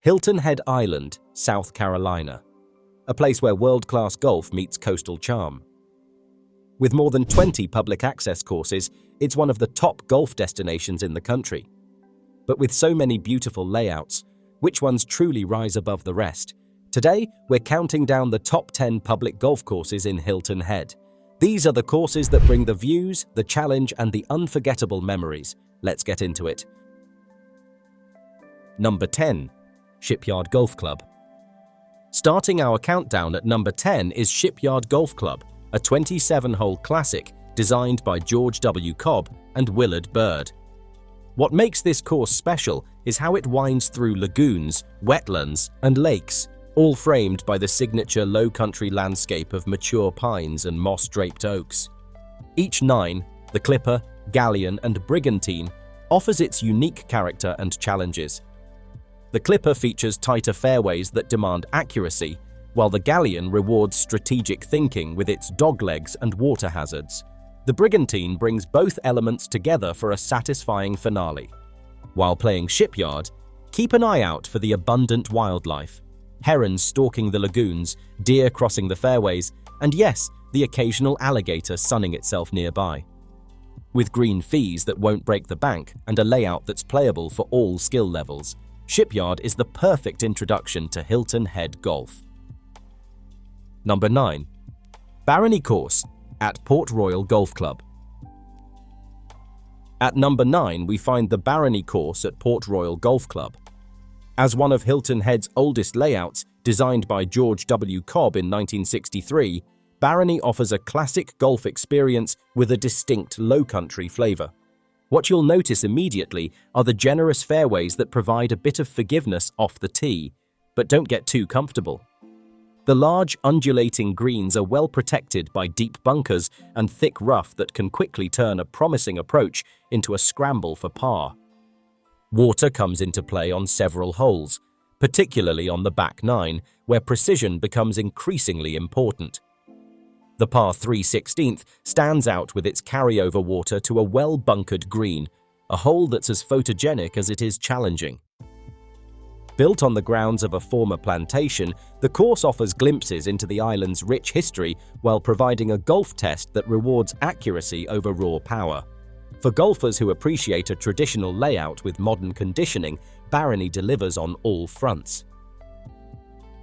Hilton Head Island, South Carolina, a place where world-class golf meets coastal charm. With more than 20 public access courses, it's one of the top golf destinations in the country. But with so many beautiful layouts, which ones truly rise above the rest? Today, we're counting down the top 10 public golf courses in Hilton Head. These are the courses that bring the views, the challenge, and the unforgettable memories. Let's get into it. Number 10. Shipyard Golf Club. Starting our countdown at number 10 is Shipyard Golf Club, a 27-hole classic designed by George W. Cobb and Willard Bird. What makes this course special is how it winds through lagoons, wetlands, and lakes, all framed by the signature Lowcountry landscape of mature pines and moss-draped oaks. Each nine, the Clipper, Galleon, and Brigantine, offers its unique character and challenges. The Clipper features tighter fairways that demand accuracy, while the Galleon rewards strategic thinking with its doglegs and water hazards. The Brigantine brings both elements together for a satisfying finale. While playing Shipyard, keep an eye out for the abundant wildlife. Herons stalking the lagoons, deer crossing the fairways, and yes, the occasional alligator sunning itself nearby. With green fees that won't break the bank and a layout that's playable for all skill levels, Shipyard is the perfect introduction to Hilton Head Golf. Number 9. Barony Course at Port Royal Golf Club. At number 9, we find the Barony Course at Port Royal Golf Club. As one of Hilton Head's oldest layouts, designed by George W. Cobb in 1963, Barony offers a classic golf experience with a distinct Lowcountry flavor. What you'll notice immediately are the generous fairways that provide a bit of forgiveness off the tee, but don't get too comfortable. The large, undulating greens are well protected by deep bunkers and thick rough that can quickly turn a promising approach into a scramble for par. Water comes into play on several holes, particularly on the back nine, where precision becomes increasingly important. The par 3/16 stands out with its carryover water to a well-bunkered green, a hole that's as photogenic as it is challenging. Built on the grounds of a former plantation, the course offers glimpses into the island's rich history while providing a golf test that rewards accuracy over raw power. For golfers who appreciate a traditional layout with modern conditioning, Barony delivers on all fronts.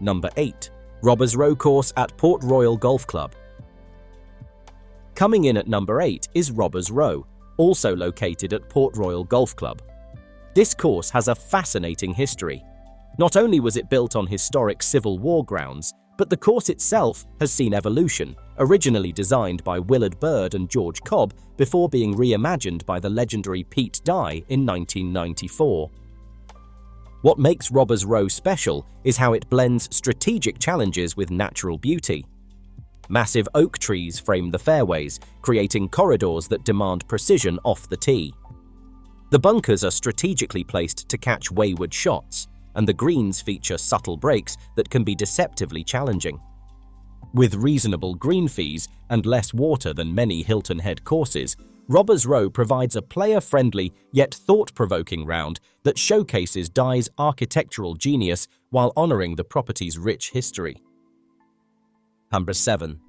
Number 8. Robbers Row Course at Port Royal Golf Club. Coming in at number 8 is Robbers Row, also located at Port Royal Golf Club. This course has a fascinating history. Not only was it built on historic Civil War grounds, but the course itself has seen evolution, originally designed by Willard Bird and George Cobb before being reimagined by the legendary Pete Dye in 1994. What makes Robbers Row special is how it blends strategic challenges with natural beauty. Massive oak trees frame the fairways, creating corridors that demand precision off the tee. The bunkers are strategically placed to catch wayward shots, and the greens feature subtle breaks that can be deceptively challenging. With reasonable green fees and less water than many Hilton Head courses, Robbers Row provides a player-friendly yet thought-provoking round that showcases Dye's architectural genius while honoring the property's rich history. Number 7.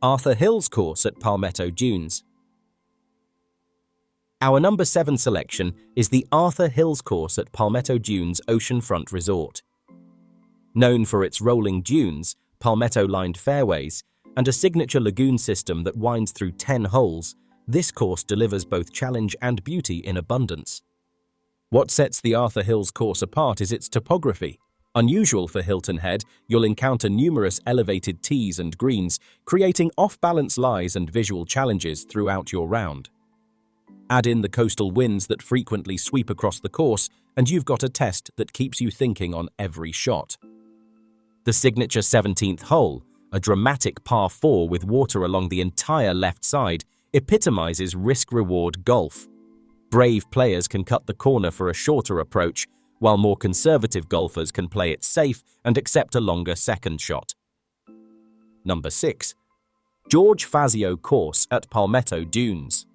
Arthur Hills Course at Palmetto Dunes. Our number 7 selection is the Arthur Hills Course at Palmetto Dunes Oceanfront Resort. Known for its rolling dunes, palmetto-lined fairways, and a signature lagoon system that winds through 10 holes, this course delivers both challenge and beauty in abundance. What sets the Arthur Hills Course apart is its topography. Unusual for Hilton Head, you'll encounter numerous elevated tees and greens, creating off-balance lies and visual challenges throughout your round. Add in the coastal winds that frequently sweep across the course, and you've got a test that keeps you thinking on every shot. The signature 17th hole, a dramatic par 4 with water along the entire left side, epitomizes risk-reward golf. Brave players can cut the corner for a shorter approach, while more conservative golfers can play it safe and accept a longer second shot. Number 6. George Fazio Course at Palmetto Dunes.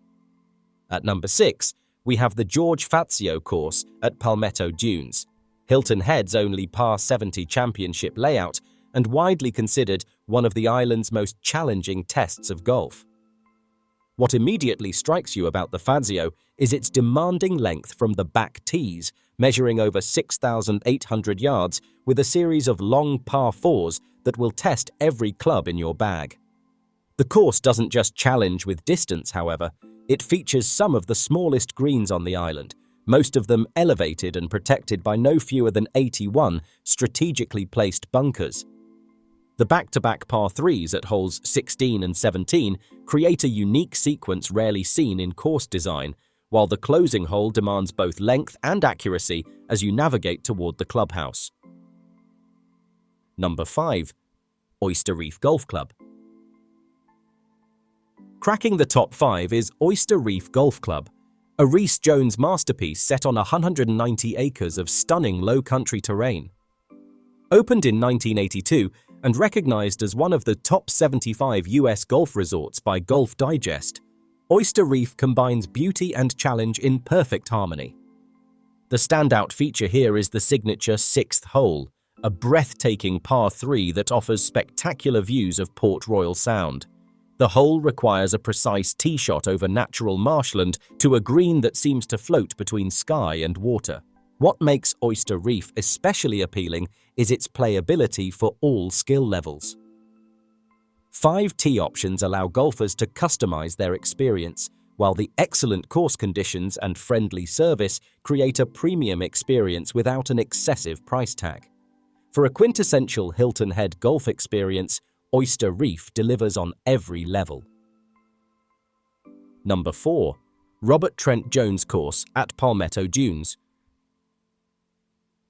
At number 6, we have the George Fazio Course at Palmetto Dunes. Hilton Head's only par 70 championship layout, and widely considered one of the island's most challenging tests of golf. What immediately strikes you about the Fazio is its demanding length from the back tees, measuring over 6,800 yards with a series of long par 4s that will test every club in your bag. The course doesn't just challenge with distance, however. It features some of the smallest greens on the island, most of them elevated and protected by no fewer than 81 strategically placed bunkers. The back-to-back par 3s at holes 16 and 17 create a unique sequence rarely seen in course design, while the closing hole demands both length and accuracy as you navigate toward the clubhouse. Number 5. Oyster Reef Golf Club. Cracking the top 5 is Oyster Reef Golf Club, a Rhys Jones masterpiece set on 190 acres of stunning low-country terrain. Opened in 1982 and recognized as one of the top 75 U.S. golf resorts by Golf Digest, Oyster Reef combines beauty and challenge in perfect harmony. The standout feature here is the signature 6th hole, a breathtaking par 3 that offers spectacular views of Port Royal Sound. The hole requires a precise tee shot over natural marshland to a green that seems to float between sky and water. What makes Oyster Reef especially appealing is its playability for all skill levels. 5 tee options allow golfers to customize their experience, while the excellent course conditions and friendly service create a premium experience without an excessive price tag. For a quintessential Hilton Head golf experience, Oyster Reef delivers on every level. Number 4. Robert Trent Jones Course at Palmetto Dunes.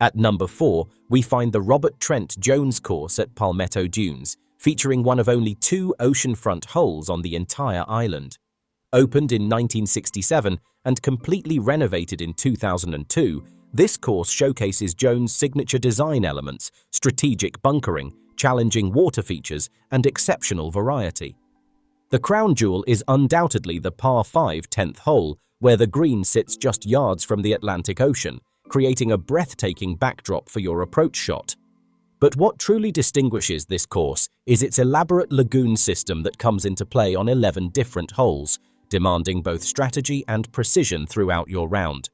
At number 4, we find the Robert Trent Jones Course at Palmetto Dunes, featuring one of only 2 oceanfront holes on the entire island. Opened in 1967 and completely renovated in 2002, this course showcases Jones' signature design elements, strategic bunkering, challenging water features, and exceptional variety. The crown jewel is undoubtedly the par 5 10th hole, where the green sits just yards from the Atlantic Ocean, creating a breathtaking backdrop for your approach shot. But what truly distinguishes this course is its elaborate lagoon system that comes into play on 11 different holes, demanding both strategy and precision throughout your round.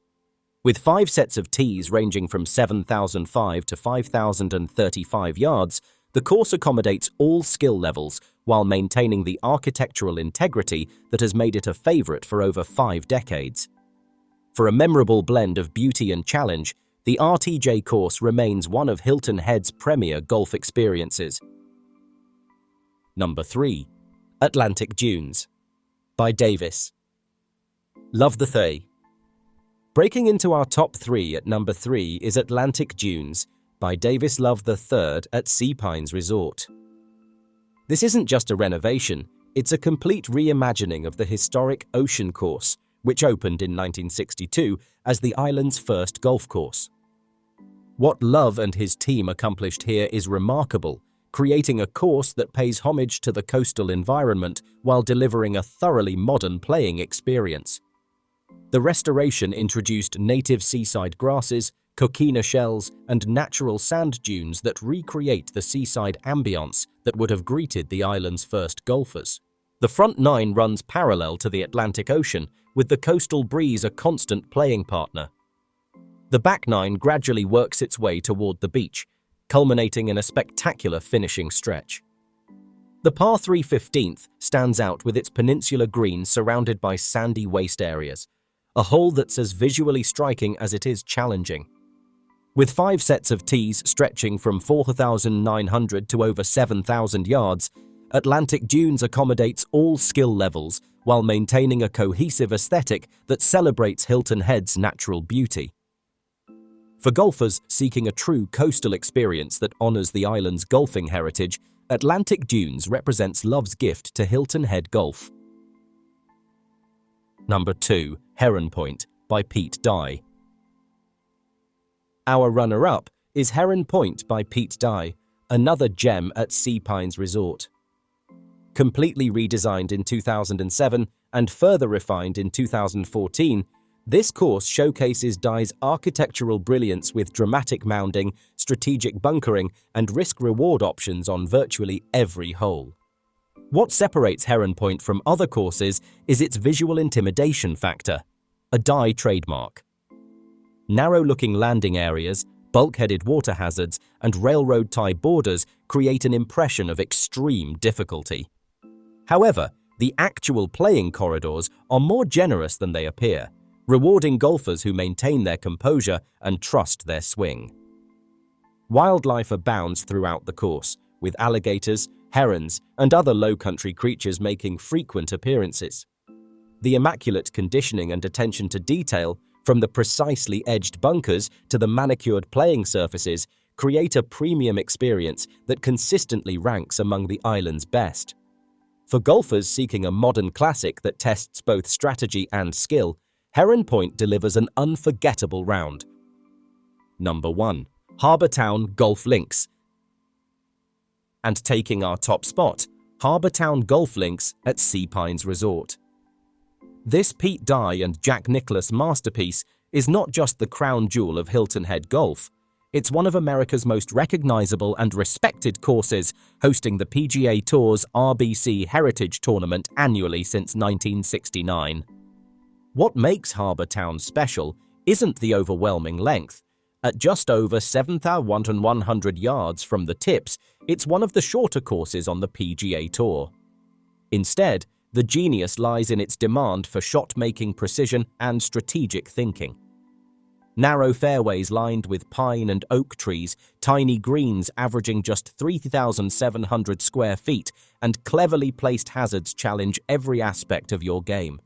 With 5 sets of tees ranging from 7,005 to 5,035 yards, the course accommodates all skill levels while maintaining the architectural integrity that has made it a favorite for over 5 decades. For a memorable blend of beauty and challenge, the RTJ course remains one of Hilton Head's premier golf experiences. Number 3. Atlantic Dunes by Davis. Love the Thay. Breaking into our top 3 at number 3 is Atlantic Dunes by Davis Love III at Sea Pines Resort. This isn't just a renovation, it's a complete reimagining of the historic Ocean Course, which opened in 1962 as the island's first golf course. What Love and his team accomplished here is remarkable, creating a course that pays homage to the coastal environment while delivering a thoroughly modern playing experience. The restoration introduced native seaside grasses, coquina shells, and natural sand dunes that recreate the seaside ambience that would have greeted the island's first golfers. The front 9 runs parallel to the Atlantic Ocean, with the coastal breeze a constant playing partner. The back 9 gradually works its way toward the beach, culminating in a spectacular finishing stretch. The par 3 15th stands out with its peninsula green surrounded by sandy waste areas, a hole that's as visually striking as it is challenging. With 5 sets of tees stretching from 4,900 to over 7,000 yards, Atlantic Dunes accommodates all skill levels while maintaining a cohesive aesthetic that celebrates Hilton Head's natural beauty. For golfers seeking a true coastal experience that honors the island's golfing heritage, Atlantic Dunes represents love's gift to Hilton Head Golf. Number 2. Heron Point by Pete Dye. Our runner-up is Heron Point by Pete Dye, another gem at Sea Pines Resort. Completely redesigned in 2007 and further refined in 2014, This course showcases Dye's architectural brilliance with dramatic mounding, strategic bunkering, and risk-reward options on virtually every hole. What separates Heron Point from other courses is its visual intimidation factor, a Dye trademark. Narrow-looking landing areas, bulkheaded water hazards, and railroad tie borders create an impression of extreme difficulty. However, the actual playing corridors are more generous than they appear, rewarding golfers who maintain their composure and trust their swing. Wildlife abounds throughout the course, with alligators, herons, and other low-country creatures making frequent appearances. The immaculate conditioning and attention to detail, from the precisely edged bunkers to the manicured playing surfaces, create a premium experience that consistently ranks among the island's best. For golfers seeking a modern classic that tests both strategy and skill, Heron Point delivers an unforgettable round. Number 1. Harbortown Golf Links. And taking our top spot, Harbortown Golf Links at Sea Pines Resort. This Pete Dye and Jack Nicklaus masterpiece is not just the crown jewel of Hilton Head Golf. It's one of America's most recognizable and respected courses, hosting the PGA Tour's RBC Heritage Tournament annually since 1969. What makes Harbortown special isn't the overwhelming length. At just over 7,100 yards from the tips, it's one of the shorter courses on the PGA Tour. Instead, the genius lies in its demand for shot-making precision and strategic thinking. Narrow fairways lined with pine and oak trees, tiny greens averaging just 3,700 square feet, and cleverly placed hazards challenge every aspect of your game.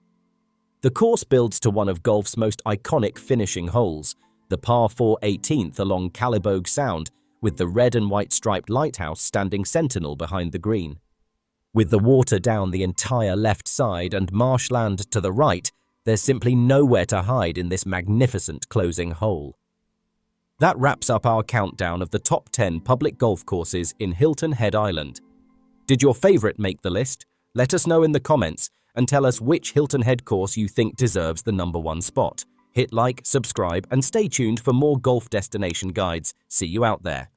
The course builds to one of golf's most iconic finishing holes, the par 4 18th along Calibogue Sound, with the red and white striped lighthouse standing sentinel behind the green. With the water down the entire left side and marshland to the right, there's simply nowhere to hide in this magnificent closing hole. That wraps up our countdown of the top 10 public golf courses in Hilton Head Island. Did your favorite make the list? Let us know in the comments and tell us which Hilton Head course you think deserves the number 1 spot. Hit like, subscribe, and stay tuned for more golf destination guides. See you out there.